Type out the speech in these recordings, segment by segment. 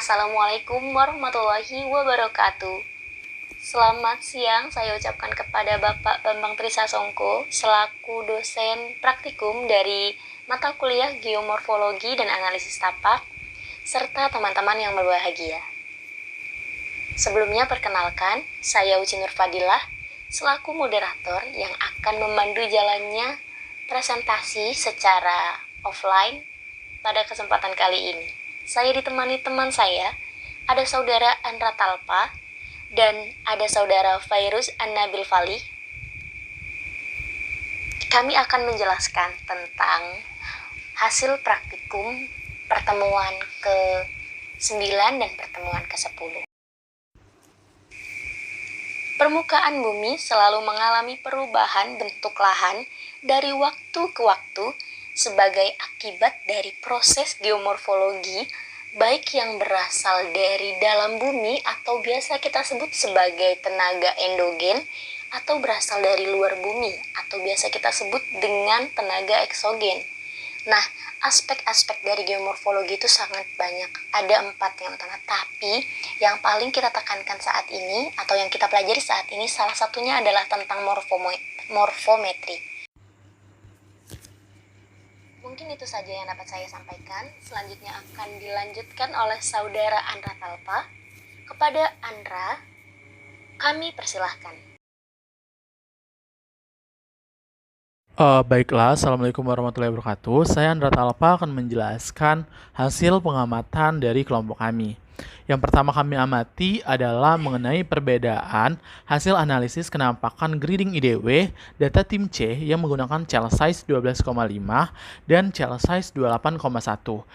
Assalamualaikum warahmatullahi wabarakatuh. Selamat siang saya ucapkan kepada Bapak Bambang Trisasongko selaku dosen praktikum dari mata kuliah Geomorfologi dan Analisis Tapak serta teman-teman yang berbahagia. Sebelumnya perkenalkan, saya Uci Nurfadilah selaku moderator yang akan memandu jalannya presentasi secara offline pada kesempatan kali ini. Saya ditemani teman saya, ada saudara Andra Talpa, dan ada saudara Fairuz An-Nabil Fali. Kami akan menjelaskan tentang hasil praktikum pertemuan ke-9 dan pertemuan ke-10. Permukaan bumi selalu mengalami perubahan bentuk lahan dari waktu ke waktu sebagai akibat dari proses geomorfologi, baik yang berasal dari dalam bumi atau biasa kita sebut sebagai tenaga endogen, atau berasal dari luar bumi atau biasa kita sebut dengan tenaga eksogen. Nah, aspek-aspek dari geomorfologi itu sangat banyak, ada 4 yang utama, tapi yang paling kita tekankan saat ini atau yang kita pelajari saat ini salah satunya adalah tentang morfometri. Mungkin itu saja yang dapat saya sampaikan. Selanjutnya akan dilanjutkan oleh saudara Andra Talpa. Kepada Andra, kami persilahkan. Baiklah, Assalamualaikum warahmatullahi wabarakatuh. Saya Andra Talpa akan menjelaskan hasil pengamatan dari kelompok kami. Yang pertama kami amati adalah mengenai perbedaan hasil analisis kenampakan grading IDW data tim C yang menggunakan cell size 12,5 dan cell size 28,1.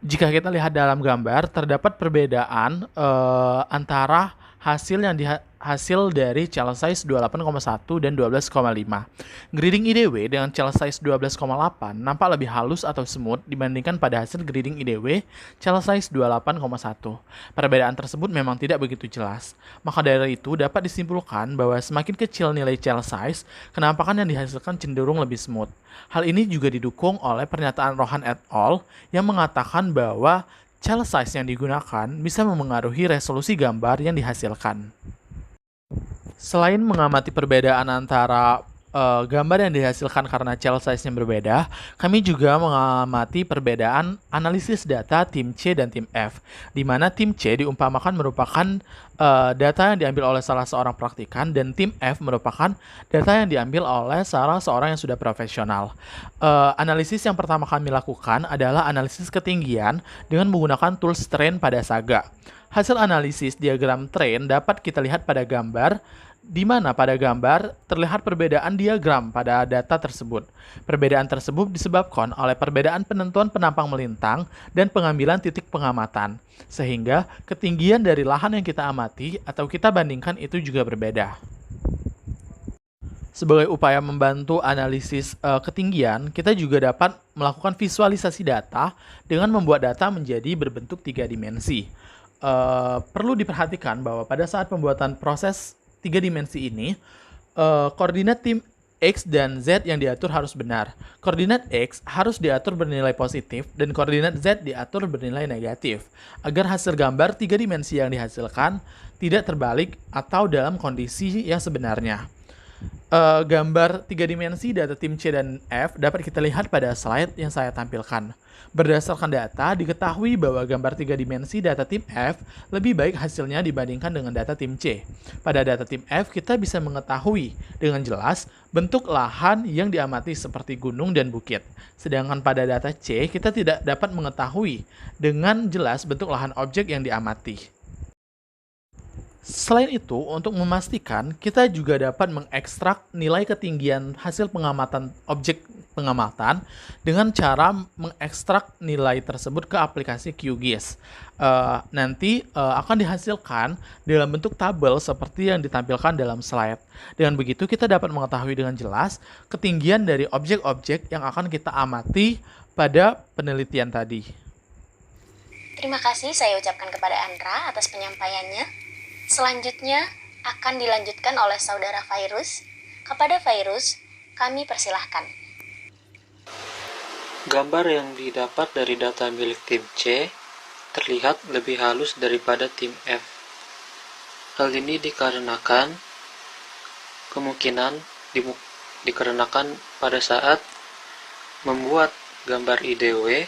Jika kita lihat dalam gambar, terdapat perbedaan antara hasil dari cell size 28,1 dan 12,5. Grading IDW dengan cell size 12,8 nampak lebih halus atau smooth dibandingkan pada hasil grading IDW cell size 28,1. Perbedaan tersebut memang tidak begitu jelas. Maka dari itu dapat disimpulkan bahwa semakin kecil nilai cell size, kenampakan yang dihasilkan cenderung lebih smooth. Hal ini juga didukung oleh pernyataan Rohan et al. Yang mengatakan bahwa cell size yang digunakan bisa memengaruhi resolusi gambar yang dihasilkan. Selain mengamati perbedaan antara gambar yang dihasilkan karena cell size yang berbeda, kami juga mengamati perbedaan analisis data tim C dan tim F, di mana tim C diumpamakan merupakan data yang diambil oleh salah seorang praktikan dan tim F merupakan data yang diambil oleh salah seorang yang sudah profesional. Analisis yang pertama kami lakukan adalah analisis ketinggian dengan menggunakan tools train pada Saga. Hasil analisis diagram train dapat kita lihat pada gambar, di mana pada gambar terlihat perbedaan diagram pada data tersebut. Perbedaan tersebut disebabkan oleh perbedaan penentuan penampang melintang dan pengambilan titik pengamatan, sehingga ketinggian dari lahan yang kita amati atau kita bandingkan itu juga berbeda. Sebagai upaya membantu analisis ketinggian, kita juga dapat melakukan visualisasi data dengan membuat data menjadi berbentuk 3 dimensi. Perlu diperhatikan bahwa pada saat pembuatan proses 3 dimensi ini, koordinat tim X dan Z yang diatur harus benar. Koordinat X harus diatur bernilai positif dan koordinat Z diatur bernilai negatif, agar hasil gambar 3 dimensi yang dihasilkan tidak terbalik atau dalam kondisi yang sebenarnya. Gambar 3 dimensi data tim C dan F dapat kita lihat pada slide yang saya tampilkan. Berdasarkan data, diketahui bahwa gambar 3 dimensi data tim F lebih baik hasilnya dibandingkan dengan data tim C. Pada data tim F, kita bisa mengetahui dengan jelas bentuk lahan yang diamati seperti gunung dan bukit. Sedangkan pada data C, kita tidak dapat mengetahui dengan jelas bentuk lahan objek yang diamati. Selain itu, untuk memastikan, kita juga dapat mengekstrak nilai ketinggian hasil pengamatan objek pengamatan dengan cara mengekstrak nilai tersebut ke aplikasi QGIS. Nanti akan dihasilkan dalam bentuk tabel seperti yang ditampilkan dalam slide. Dengan begitu, kita dapat mengetahui dengan jelas ketinggian dari objek-objek yang akan kita amati pada penelitian tadi. Terima kasih saya ucapkan kepada Andra atas penyampaiannya. Selanjutnya akan dilanjutkan oleh saudara Fairuz. Kepada Fairuz, kami persilahkan. Gambar yang didapat dari data milik tim C terlihat lebih halus daripada tim F. Hal ini dikarenakan pada saat membuat gambar IDW,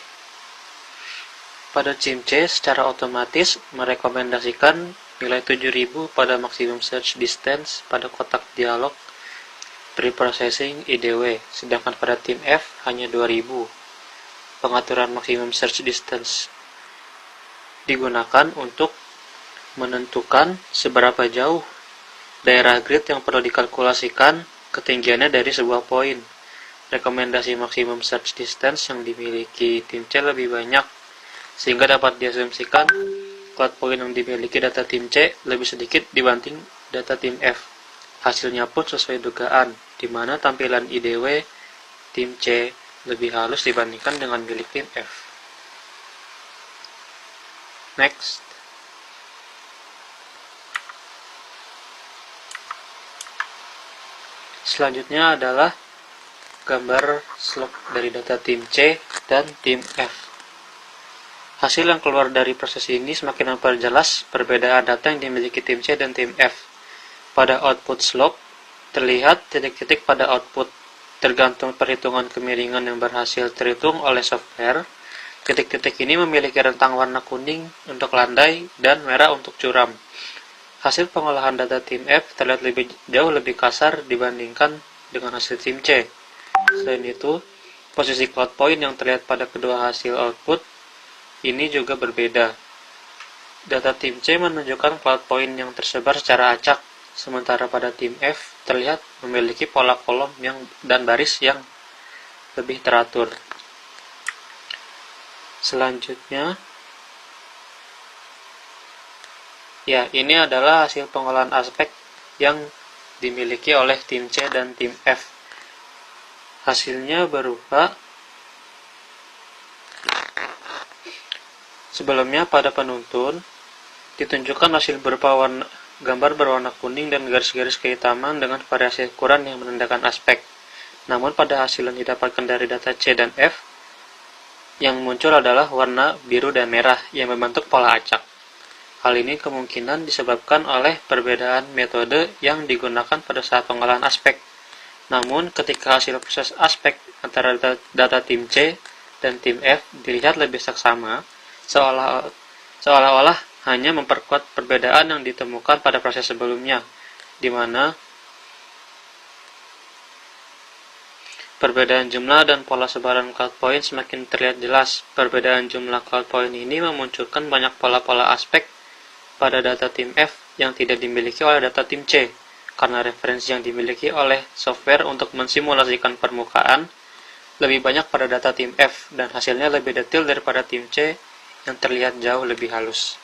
pada tim C secara otomatis merekomendasikan nilai 7000 pada maximum search distance pada kotak dialog pre-processing IDW, sedangkan pada tim F hanya 2000. Pengaturan maximum search distance digunakan untuk menentukan seberapa jauh daerah grid yang perlu dikalkulasikan ketinggiannya dari sebuah poin. Rekomendasi maksimum search distance yang dimiliki tim C lebih banyak, sehingga dapat diasumsikan cloud point yang dimiliki data tim C lebih sedikit dibanding data tim F. Hasilnya pun sesuai dugaan, di mana tampilan IDW tim C lebih halus dibandingkan dengan milik tim F. Next. Selanjutnya adalah gambar slope dari data tim C dan tim F. Hasil yang keluar dari proses ini semakin memperjelas perbedaan data yang dimiliki tim C dan tim F. Pada output slope, terlihat titik-titik pada output. Tergantung perhitungan kemiringan yang berhasil terhitung oleh software, titik-titik ini memiliki rentang warna kuning untuk landai dan merah untuk curam. Hasil pengolahan data tim F terlihat jauh lebih kasar dibandingkan dengan hasil tim C. Selain itu, posisi cloud point yang terlihat pada kedua hasil output ini juga berbeda. Data tim C menunjukkan cloud point yang tersebar secara acak, sementara pada tim F terlihat memiliki pola kolom dan baris yang lebih teratur. Selanjutnya, ini adalah hasil pengolahan aspek yang dimiliki oleh tim C dan tim F. Hasilnya berupa sebelumnya pada penuntun ditunjukkan hasil berupa gambar berwarna kuning dan garis-garis kehitaman dengan variasi ukuran yang menandakan aspek. Namun pada hasil yang didapatkan dari data C dan F, yang muncul adalah warna biru dan merah yang membentuk pola acak. Hal ini kemungkinan disebabkan oleh perbedaan metode yang digunakan pada saat pengolahan aspek. Namun ketika hasil proses aspek antara data tim C dan tim F dilihat lebih seksama, seolah-olah hanya memperkuat perbedaan yang ditemukan pada proses sebelumnya, di mana perbedaan jumlah dan pola sebaran cloud point semakin terlihat jelas. Perbedaan jumlah cloud point ini memunculkan banyak pola-pola aspek pada data tim F yang tidak dimiliki oleh data tim C, karena referensi yang dimiliki oleh software untuk mensimulasikan permukaan lebih banyak pada data tim F, dan hasilnya lebih detail daripada tim C yang terlihat jauh lebih halus.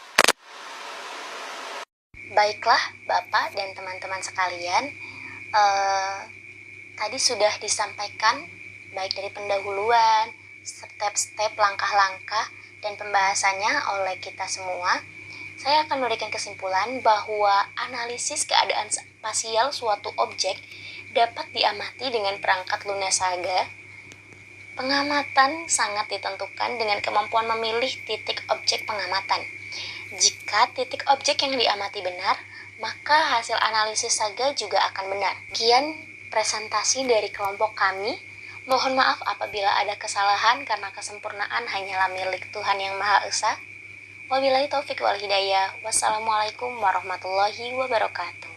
Baiklah, Bapak dan teman-teman sekalian, tadi sudah disampaikan baik dari pendahuluan, step-step langkah-langkah, dan pembahasannya oleh kita semua. Saya akan memberikan kesimpulan bahwa analisis keadaan spasial suatu objek dapat diamati dengan perangkat Lunasaga. Pengamatan sangat ditentukan dengan kemampuan memilih titik objek pengamatan. Jika titik objek yang diamati benar, maka hasil analisis saga juga akan benar. Sekian presentasi dari kelompok kami. Mohon maaf apabila ada kesalahan karena kesempurnaan hanyalah milik Tuhan Yang Maha Esa. Wabillahi taufik wal hidayah. Wassalamualaikum warahmatullahi wabarakatuh.